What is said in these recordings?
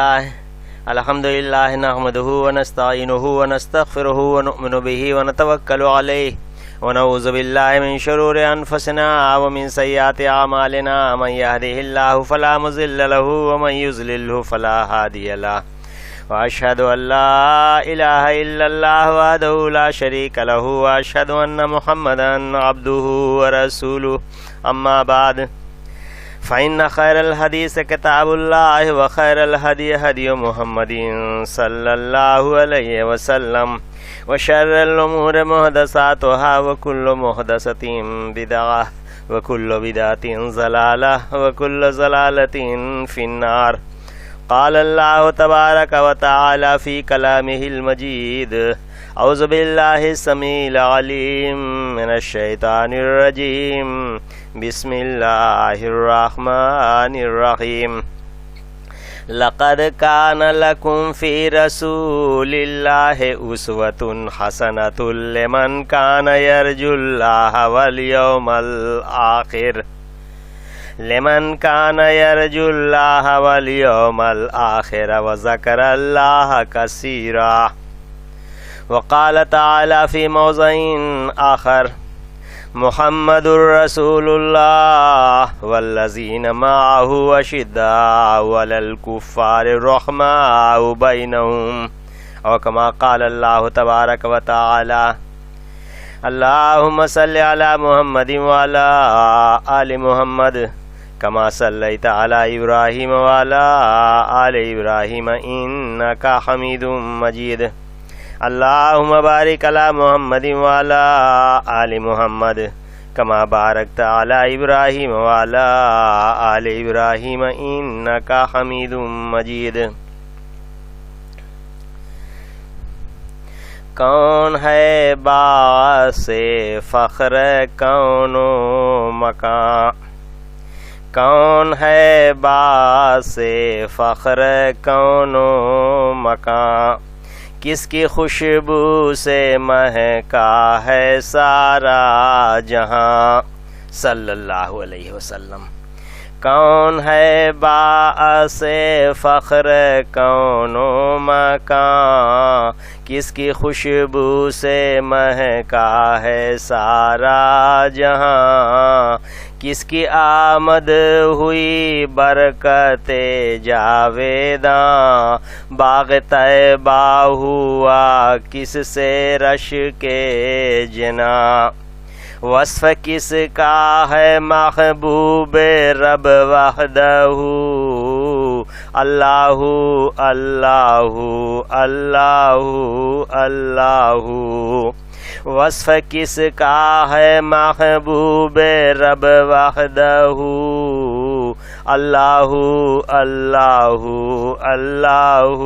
الحمد لله نحمده ونستعينه ونستغفره ونؤمن به ونتوكل عليه ونعوذ بالله من شرور أنفسنا ومن سيئات أعمالنا من يهده الله فلا مضل له ومن يضلله فلا هادي له وأشهد أن لا إله إلا الله وحده لا شريك له وأشهد أن محمدا عبده ورسوله أما بعد فإن خير الحديث كتاب الله وخير الهدي هدي محمد صلى الله عليه وسلم وشر الأمور محدثاتها وكل محدثة بدعة وكل بدعة ضلالة وكل ضلالة في النار. قال الله تبارك وتعالى في كلامه المجيد: أعوذ بالله السميع العليم من الشيطان الرجيم. بسم الله الرحمن الرحيم. لقد كان لكم في رسول الله أسوة حسنة لمن كان يرجو الله واليوم الآخر وذكر الله كثيرا. وقال تعالى في موضع آخر: محمد رسول الله والذين معه أشداء على الكفار رحماء بينهم، أو كما قال الله تبارك وتعالى: اللهم صل على محمد وعلى آل محمد كما صليت على إبراهيم وعلى آل إبراهيم إنك حميد مجيد. اللهم بارك على محمد وعلى آل محمد كما باركت على إبراهيم وعلى آل إبراهيم إنك حميد مجيد. کون ہے باعث فخر کون و مکان، کون ہے باعث فخر کون و مکان، کس کی خوشبو سے مہکا ہے سارا جہاں، صلی اللہ علیہ وسلم. کون ہے باعث فخر کون و مکان، کس کی خوشبو سے مہکا ہے سارا جہاں، کس کی آمد ہوئی برکت جاویداں، باغ طیبہ ہوا کس سے رش کے جنا، وصف کس کا ہے محبوب رب وحدہ، اللہ اللہ اللہ اللہ. وصف کس کا ہے محبوب رب وحدہ، اللہ اللہ اللہ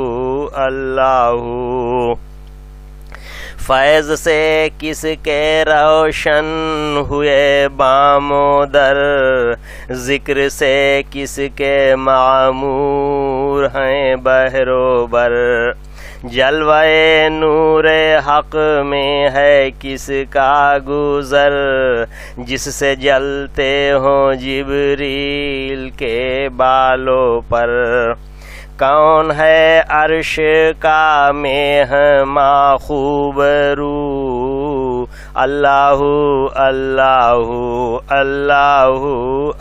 اللہ. فیض سے کس کے روشن ہوئے بام و در، ذکر سے کس کے معمور ہیں بحر و بر، جلوہ نور حق میں ہے کس کا گزر، جس سے جلتے ہوں جبریل کے بالوں پر. کون ہے عرش کا مہماں خوب رو، اللہ اللہ اللہ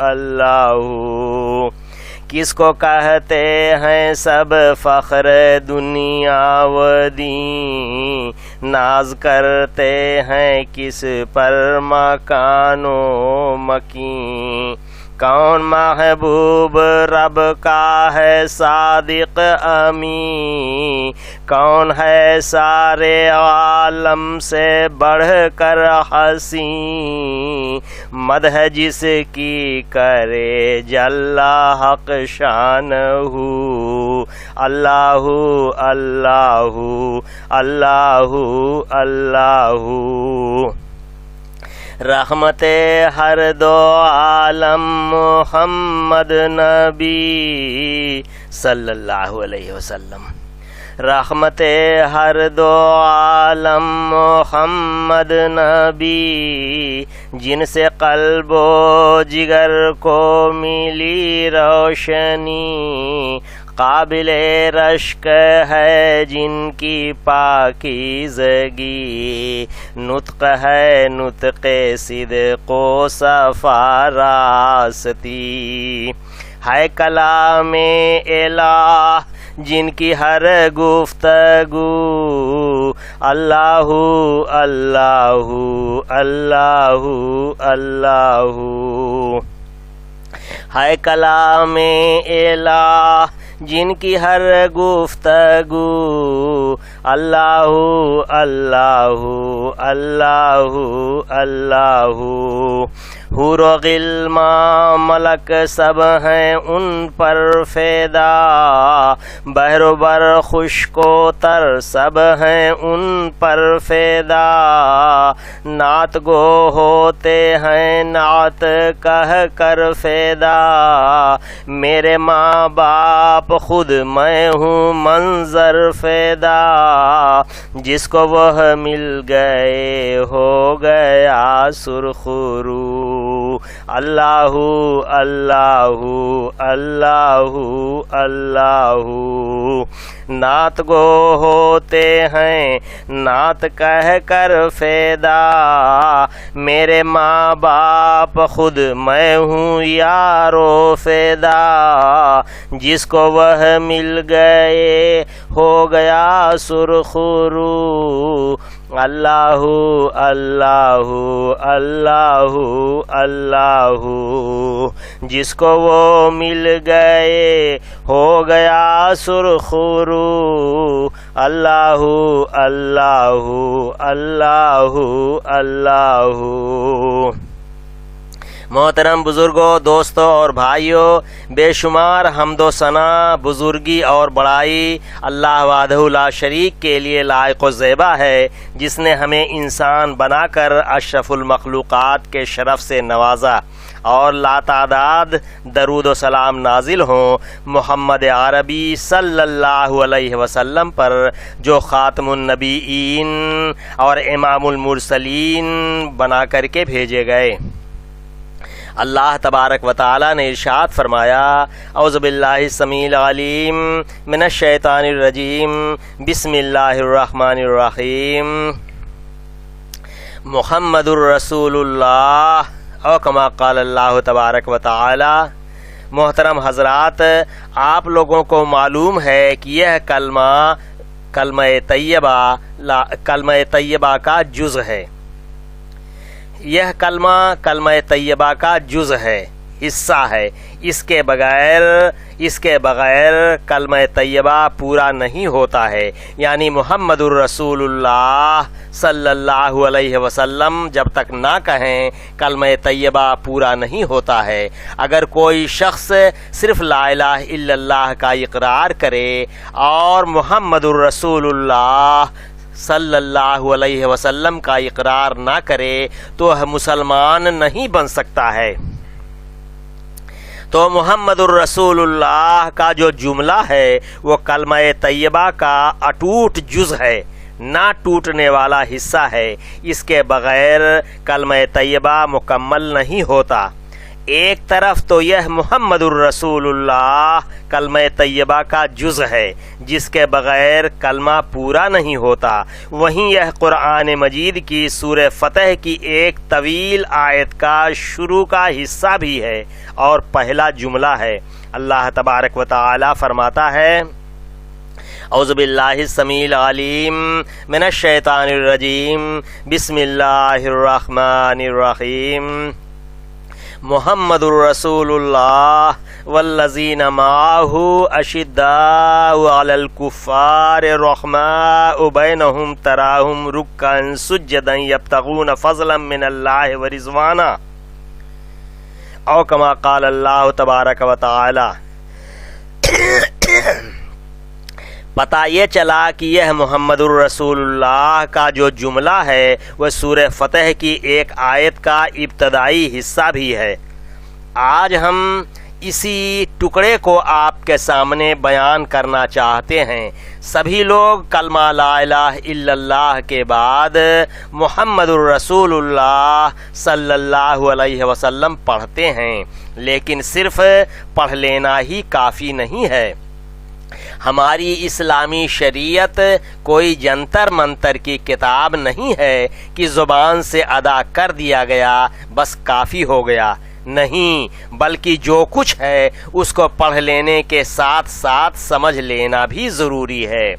اللہ. کس کو کہتے ہیں سب فخر دنیا و دین، ناز کرتے ہیں کس پر مکان و مکین. کون محبوب رب کا ہے صادق امین، کون ہے سارے عالم سے بڑھ کر حسین، مدح جس کی کرے جل حق شانہ، اللہ اللہ اللہ اللہ. رحمت ہر دو عالم محمد نبی صلی اللہ علیہ وسلم، رحمت ہر دو عالم محمد نبی، جن سے قلب و جگر کو ملی روشنی، قابل رشک ہے جن کی پاکیزگی، نطق ہے نطق صدق و صفا راستی، ہے کلام الہ جن کی ہر گفتگو، اللہ اللہ اللہ اللہ، ہے کلام الہ جن کی ہر گفتگو، اللہ اللہ اللہ اللہ، حور و غلمان ملک سب ہیں ان پر فیدا، بحر و بر خشک و تر سب ہیں ان پر فیدا، نعت گو ہوتے ہیں نعت کہہ کر فیدا، میرے ماں باپ خود میں ہوں منظر فیدا، جس کو وہ مل گئے ہو گیا سرخرو، اللہ اللہ اللہ اللہ، نعت گو ہوتے ہیں نعت کہہ کر فیدا، میرے ماں باپ خود میں ہوں یارو فیدا، جس کو وہ مل گئے ہو گیا سرخرو، اللہ اللہ اللہ اللہ، جس کو وہ مل گئے ہو گیا سرخرو، اللہ اللہ اللہ اللہ۔ محترم بزرگوں، دوستوں اور بھائیوں، بے شمار حمد و ثنا، بزرگی اور بڑائی اللہ وحدہ لا شریک کے لیے لائق و زیبا ہے، جس نے ہمیں انسان بنا کر اشرف المخلوقات کے شرف سے نوازا، اور لاتعداد درود و سلام نازل ہوں محمد عربی صلی اللہ علیہ وسلم پر، جو خاتم النبیین اور امام المرسلین بنا کر کے بھیجے گئے۔ اللہ تبارک و تعالی نے ارشاد فرمایا، اعوذ باللہ السمیع العلیم من الشیطان الرجیم، بسم اللہ الرحمن الرحیم، محمد الرسول اللہ، او کما قال اللہ تبارک و تعالی۔ محترم حضرات، آپ لوگوں کو معلوم ہے کہ یہ کلمہ طیبہ کا جز ہے، یہ کلمہ طیبہ کا جز ہے، حصہ ہے، اس کے بغیر کلمہ طیبہ پورا نہیں ہوتا ہے، یعنی محمد الرسول اللہ صلی اللہ علیہ وسلم جب تک نہ کہیں کلمہ طیبہ پورا نہیں ہوتا ہے۔ اگر کوئی شخص صرف لا الہ الا اللہ کا اقرار کرے اور محمد الرسول اللہ صلی اللہ علیہ وسلم کا اقرار نہ کرے تو مسلمان نہیں بن سکتا ہے۔ تو محمد الرسول اللہ کا جو جملہ ہے وہ کلمہ طیبہ کا اٹوٹ جز ہے، نہ ٹوٹنے والا حصہ ہے، اس کے بغیر کلمہ طیبہ مکمل نہیں ہوتا۔ ایک طرف تو یہ محمد الرسول اللہ کلمہ طیبہ کا جز ہے، جس کے بغیر کلمہ پورا نہیں ہوتا، وہیں یہ قرآن مجید کی سورہ فتح کی ایک طویل آیت کا شروع کا حصہ بھی ہے اور پہلا جملہ ہے۔ اللہ تبارک و تعالی فرماتا ہے، اعوذ باللہ السمیع العلیم من الشیطان الرجیم، بسم اللہ الرحمن الرحیم، محمد الرسول اللہ والذین معہ اشداء علی الکفار رحماء بینہم تراہم رکعا سجدا یبتغون فضلا من اللہ ورضوانا، او کما قال اللہ تبارک و تعالی۔ پتہ یہ چلا کہ یہ محمد الرسول اللہ کا جو جملہ ہے وہ سورہ فتح کی ایک آیت کا ابتدائی حصہ بھی ہے۔ آج ہم اسی ٹکڑے کو آپ کے سامنے بیان کرنا چاہتے ہیں۔ سبھی لوگ کلمہ لا الہ الا اللہ کے بعد محمد الرسول اللہ صلی اللہ علیہ وسلم پڑھتے ہیں، لیکن صرف پڑھ لینا ہی کافی نہیں ہے۔ ہماری اسلامی شریعت کوئی جنتر منتر کی کتاب نہیں ہے کہ زبان سے ادا کر دیا گیا بس کافی ہو گیا، نہیں، بلکہ جو کچھ ہے اس کو پڑھ لینے کے ساتھ ساتھ سمجھ لینا بھی ضروری ہے۔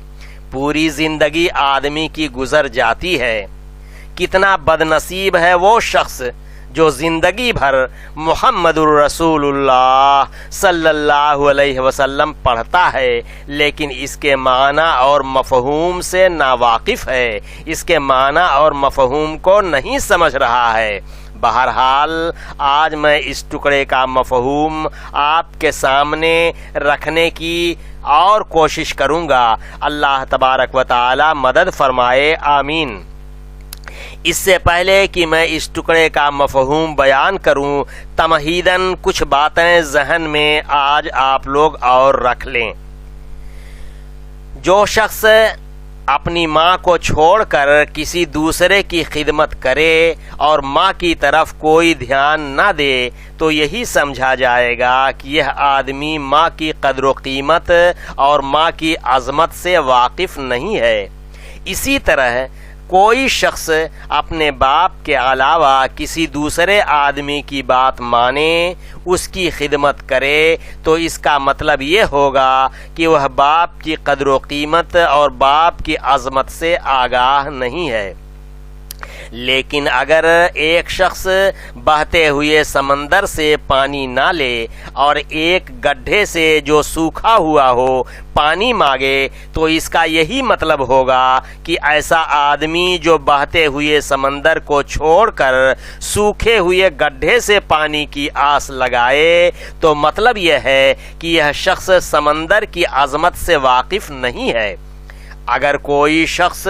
پوری زندگی آدمی کی گزر جاتی ہے، کتنا بد نصیب ہے وہ شخص جو زندگی بھر محمد الرسول اللہ صلی اللہ علیہ وسلم پڑھتا ہے لیکن اس کے معنی اور مفہوم سے ناواقف ہے، اس کے معنی اور مفہوم کو نہیں سمجھ رہا ہے۔ بہرحال آج میں اس ٹکڑے کا مفہوم آپ کے سامنے رکھنے کی اور کوشش کروں گا۔ اللہ تبارک و تعالی مدد فرمائے، آمین۔ اس سے پہلے کہ میں اس ٹکڑے کا مفہوم بیان کروں، تمہیداً کچھ باتیں ذہن میں آج آپ لوگ اور رکھ لیں۔ جو شخص اپنی ماں کو چھوڑ کر کسی دوسرے کی خدمت کرے اور ماں کی طرف کوئی دھیان نہ دے تو یہی سمجھا جائے گا کہ یہ آدمی ماں کی قدر و قیمت اور ماں کی عظمت سے واقف نہیں ہے۔ اسی طرح کوئی شخص اپنے باپ کے علاوہ کسی دوسرے آدمی کی بات مانے، اس کی خدمت کرے تو اس کا مطلب یہ ہوگا کہ وہ باپ کی قدر و قیمت اور باپ کی عظمت سے آگاہ نہیں ہے۔ لیکن اگر ایک شخص بہتے ہوئے سمندر سے پانی نہ لے اور ایک گڈھے سے جو سوکھا ہوا ہو پانی مانگے تو اس کا یہی مطلب ہوگا کہ ایسا آدمی جو بہتے ہوئے سمندر کو چھوڑ کر سوکھے ہوئے گڈھے سے پانی کی آس لگائے تو مطلب یہ ہے کہ یہ شخص سمندر کی عظمت سے واقف نہیں ہے۔ اگر کوئی شخص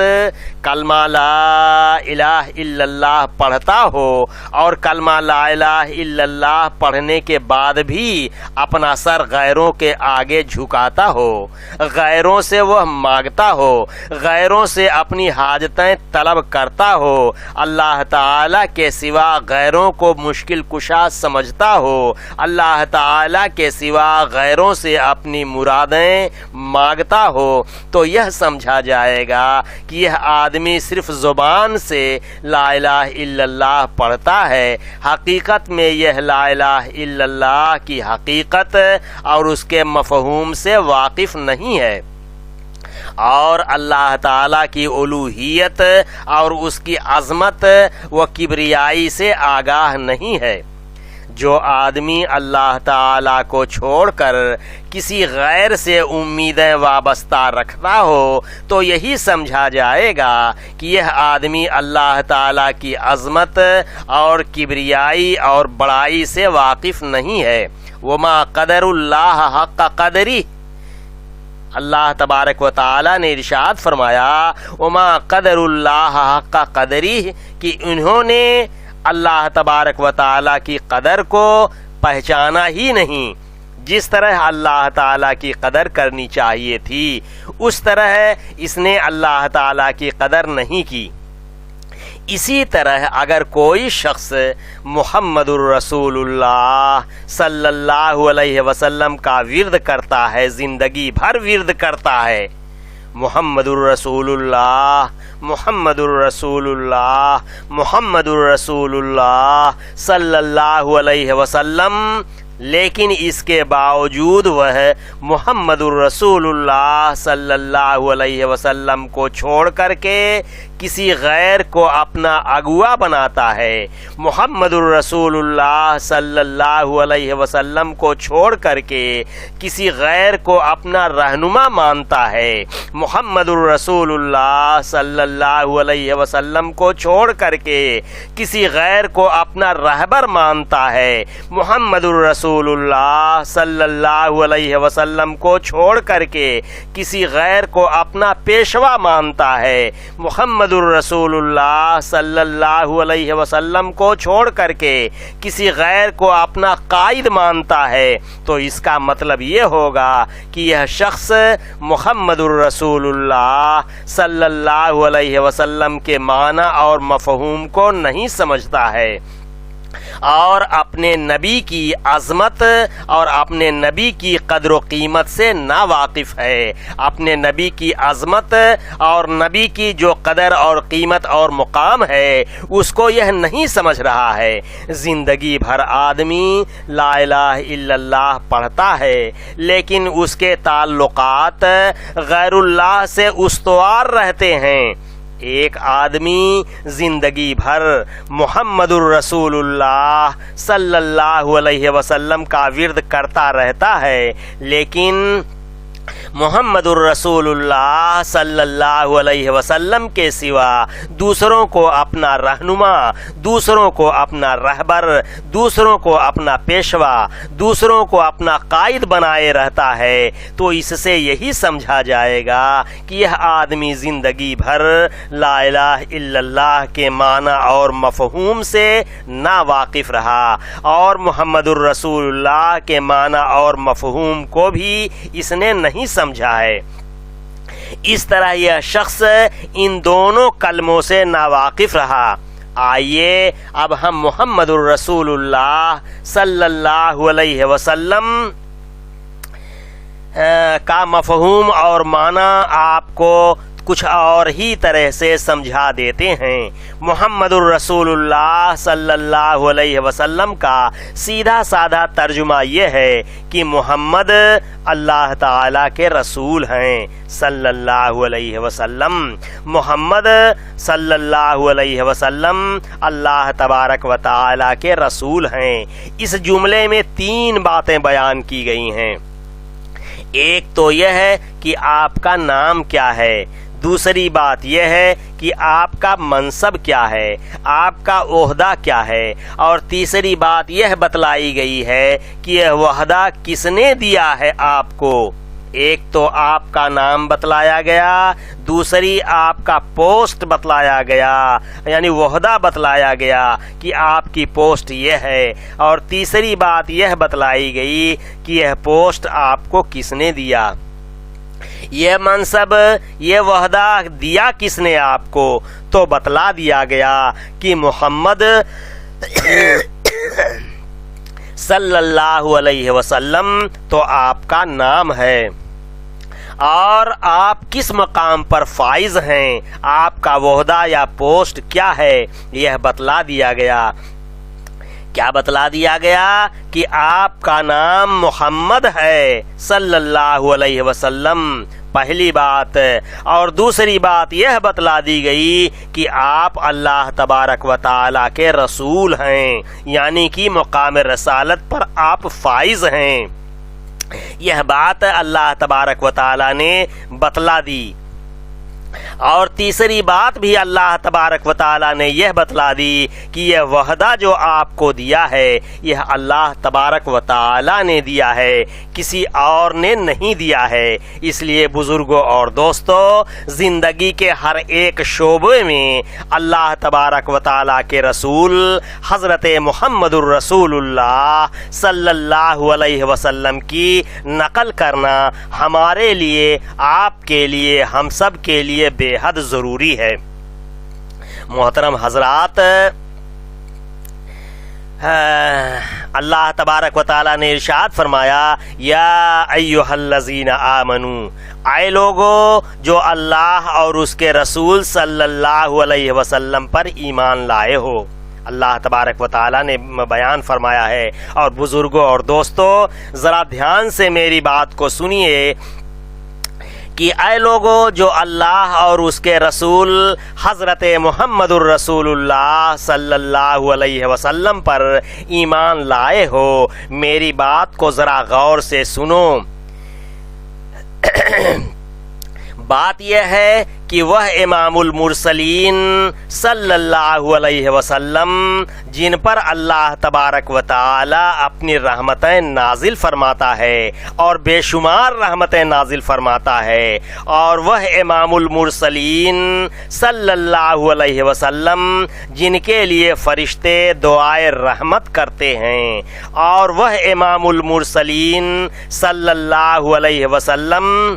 کلمہ لا الہ الا اللہ پڑھتا ہو اور کلمہ لا الہ الا اللہ پڑھنے کے بعد بھی اپنا سر غیروں کے آگے جھکاتا ہو، غیروں سے وہ مانگتا ہو، غیروں سے اپنی حاجتیں طلب کرتا ہو، اللہ تعالیٰ کے سوا غیروں کو مشکل کشا سمجھتا ہو، اللہ تعالیٰ کے سوا غیروں سے اپنی مرادیں مانگتا ہو تو یہ سمجھا جائے گا کہ یہ آدمی صرف زبان سے لا الہ الا اللہ پڑھتا ہے، حقیقت میں یہ لا الہ الا اللہ کی حقیقت اور اس کے مفہوم سے واقف نہیں ہے اور اللہ تعالیٰ کی الوہیت اور اس کی عظمت و کبریائی سے آگاہ نہیں ہے۔ جو آدمی اللہ تعالیٰ کو چھوڑ کر کسی غیر سے امیدیں وابستہ رکھتا ہو تو یہی سمجھا جائے گا کہ یہ آدمی اللہ تعالیٰ کی عظمت اور کبریائی اور بڑائی سے واقف نہیں ہے۔ وما قدر اللہ حق قدری، اللہ تبارک و تعالی نے ارشاد فرمایا وما قدر اللہ حق قدری، کہ انہوں نے اللہ تبارک و تعالیٰ کی قدر کو پہچانا ہی نہیں۔ جس طرح اللہ تعالیٰ کی قدر کرنی چاہیے تھی اس طرح اس نے اللہ تعالیٰ کی قدر نہیں کی۔ اسی طرح اگر کوئی شخص محمد الرسول اللہ صلی اللہ علیہ وسلم کا ورد کرتا ہے، زندگی بھر ورد کرتا ہے، محمد الرسول اللہ محمد الرسول اللہ محمد الرسول اللہ صلی اللہ علیہ وسلم، لیکن اس کے باوجود وہ محمد الرسول اللہ صلی اللہ علیہ وسلم کو چھوڑ کر کے کسی غیر کو اپنا اگوا بناتا ہے، محمد الرسول اللہ صلی اللہ علیہ وسلم کو چھوڑ کر کے کسی غیر کو اپنا رہنما مانتا ہے، محمد الرسول اللہ صلی اللہ علیہ وسلم کو چھوڑ کر کے کسی غیر کو اپنا رہبر مانتا ہے، محمد الرسول اللہ صلی اللہ علیہ وسلم کو چھوڑ کر کے کسی غیر کو اپنا پیشوا مانتا ہے، محمد الرسول اللہ صلی اللہ علیہ وسلم کو چھوڑ کر کے کسی غیر کو اپنا قائد مانتا ہے، تو اس کا مطلب یہ ہوگا کہ یہ شخص محمد الرسول اللہ صلی اللہ علیہ وسلم کے معنی اور مفہوم کو نہیں سمجھتا ہے۔ اور اپنے نبی کی عظمت اور اپنے نبی کی قدر و قیمت سے ناواقف ہے، اپنے نبی کی عظمت اور نبی کی جو قدر اور قیمت اور مقام ہے اس کو یہ نہیں سمجھ رہا ہے۔ زندگی بھر آدمی لا الہ الا اللہ پڑھتا ہے لیکن اس کے تعلقات غیر اللہ سے استوار رہتے ہیں۔ ایک آدمی زندگی بھر محمد الرسول اللہ صلی اللہ علیہ وسلم کا ورد کرتا رہتا ہے لیکن محمد الرسول اللہ صلی اللہ علیہ وسلم کے سوا دوسروں کو اپنا رہنما، دوسروں کو اپنا رہبر، دوسروں کو اپنا پیشوا، دوسروں کو اپنا قائد بنائے رہتا ہے، تو اس سے یہی سمجھا جائے گا کہ یہ آدمی زندگی بھر لا الہ الا اللہ کے معنی اور مفہوم سے ناواقف رہا اور محمد الرسول اللہ کے معنی اور مفہوم کو بھی اس نے نہیں سمجھا ہے۔ اس طرح یہ شخص ان دونوں کلموں سے ناواقف رہا۔ آئیے اب ہم محمد الرسول اللہ صلی اللہ علیہ وسلم کا مفہوم اور معنی آپ کو کچھ اور ہی طرح سے سمجھا دیتے ہیں۔ محمد الرسول اللہ صلی اللہ علیہ وسلم کا سیدھا سادہ ترجمہ یہ ہے کہ محمد اللہ تعالیٰ کے رسول ہیں صلی اللہ علیہ وسلم۔ محمد صلی اللہ علیہ وسلم اللہ تبارک و تعالیٰ کے رسول ہیں۔ اس جملے میں 3 باتیں بیان کی گئی ہیں۔ ایک تو یہ ہے کہ آپ کا نام کیا ہے، دوسری بات یہ ہے کہ آپ کا منصب کیا ہے، آپ کا عہدہ کیا ہے، اور تیسری بات یہ بتلائی گئی ہے کہ یہ عہدہ کس نے دیا ہے آپ کو۔ ایک تو آپ کا نام بتلایا گیا، دوسری آپ کا پوسٹ بتلایا گیا یعنی عہدہ بتلایا گیا کہ آپ کی پوسٹ یہ ہے، اور تیسری بات یہ بتلائی گئی کہ یہ پوسٹ آپ کو کس نے دیا، یہ منصب، یہ عہدہ دیا کس نے آپ کو۔ تو بتلا دیا گیا کہ محمد صلی اللہ علیہ وسلم تو آپ کا نام ہے، اور آپ کس مقام پر فائز ہیں، آپ کا عہدہ یا پوسٹ کیا ہے، یہ بتلا دیا گیا۔ کیا بتلا دیا گیا کہ آپ کا نام محمد ہے صلی اللہ علیہ وسلم، پہلی بات، اور دوسری بات یہ بتلا دی گئی کہ آپ اللہ تبارک و تعالیٰ کے رسول ہیں، یعنی کہ مقام رسالت پر آپ فائز ہیں۔ یہ بات اللہ تبارک و تعالیٰ نے بتلا دی۔ اور تیسری بات بھی اللہ تبارک و تعالیٰ نے یہ بتلا دی کہ یہ وعدہ جو آپ کو دیا ہے یہ اللہ تبارک و تعالیٰ نے دیا ہے، کسی اور نے نہیں دیا ہے۔ اس لیے بزرگوں اور دوستو، زندگی کے ہر ایک شعبے میں اللہ تبارک و تعالیٰ کے رسول حضرت محمد الرسول اللہ صلی اللہ علیہ وسلم کی نقل کرنا ہمارے لیے، آپ کے لیے، ہم سب کے لیے بے حد ضروری ہے۔ محترم حضرات، اللہ تبارک و تعالیٰ نے ارشاد فرمایا، یا ایھا الذین آمنوا، اے لوگو جو اللہ اور اس کے رسول صلی اللہ علیہ وسلم پر ایمان لائے ہو۔ اللہ تبارک و تعالیٰ نے بیان فرمایا ہے۔ اور بزرگوں اور دوستو، ذرا دھیان سے میری بات کو سنیے کہ اے لوگو جو اللہ اور اس کے رسول حضرت محمد الرسول اللہ صلی اللہ علیہ وسلم پر ایمان لائے ہو، میری بات کو ذرا غور سے سنو۔ بات یہ ہے کہ وہ امام المرسلین صلی اللہ علیہ وسلم جن پر اللہ تبارک و تعالی اپنی رحمتیں نازل فرماتا ہے اور بے شمار رحمتیں نازل فرماتا ہے، اور وہ امام المرسلین صلی اللہ علیہ وسلم جن کے لیے فرشتے دعائے رحمت کرتے ہیں، اور وہ امام المرسلین صلی اللہ علیہ وسلم